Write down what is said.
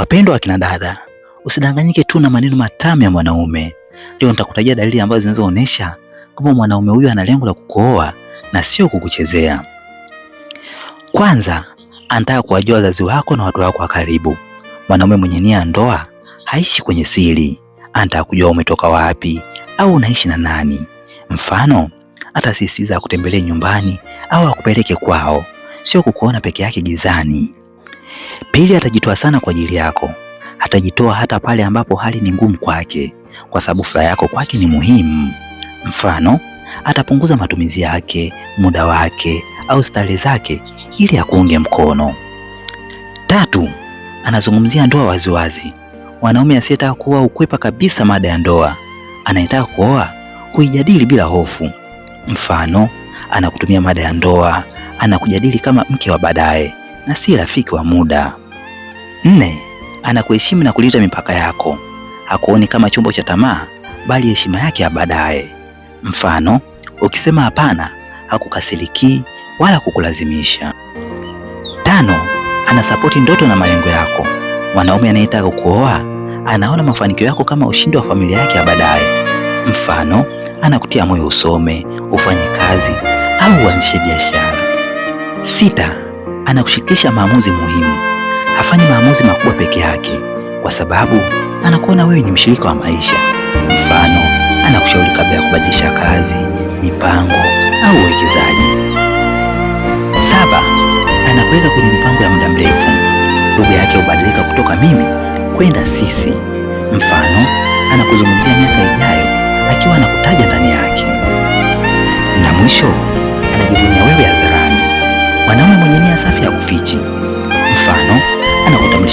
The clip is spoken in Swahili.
Wapendwa akina dada, usidanganyike tu na maneno matamu ya mwanaume. Leo nitakutajia dalili ambazo zinazoonyesha kama mwanaume huyu ana lengo la kukuoa na sio kukuchezea. Kwanza, anataka kuwajua wazazi wako na watu wako wa karibu. Mwanaume mwenye nia ya ndoa haishi kwenye siri. Anataka kujua umetoka wapi au unaishi na nani. Mfano, atasisitiza akutembelee nyumbani au akupeleke kwao, sio kukuona peke yake gizani. Pili, atajitoa sana kwa ajili yako. Atajitoa hata pale ambapo hali ni ngumu kwake, kwa sababu furaha yako kwake ni muhimu. Mfano, atapunguza matumizi yake, muda wake au starehe zake ili akuunge mkono. Tatu, anazungumzia ndoa waziwazi. Mwanaume asiyetaka kuoa ukwepa kabisa mada ya ndoa. Anayetaka kuoa huijadili bila hofu. Mfano, anakutumia mada ya ndoa, anakujadili kama mke wa baadaye na si rafiki wa muda. Nne, anakuheshimu na kulinda mipaka yako. Hakuoni kama chombo cha tamaa, bali heshima yake ya baadaye. Mfano, ukisema hapana, hakukasiriki wala kukulazimisha. Tano, anasapoti ndoto na malengo yako. Mwanaume anayetaka kuoa anaona mafanikio yako kama ushindi wa familia yake ya baadaye. Mfano, anakutia moyo usome, ufanye kazi au uanzishe biashara. Sita, anakushirikisha maamuzi muhimu. Hafanyi maamuzi makubwa peke yake, kwa sababu anakuona wewe ni mshirika wa maisha. Mfano, anakushauri kabla ya kubadilisha kazi, mipango au uwekezaji. Saba, anakuweka kwenye mipango ya muda mrefu. Lugha yake hubadilika kutoka mimi kwenda sisi. Mfano, anakuzungumzia miaka ijayo akiwa anakutaja ndani yake. Na mwisho, anajivunia wewe hadharani. Mwanaume mwenye nia safi ya kufichi. Mfano, anakutambulisha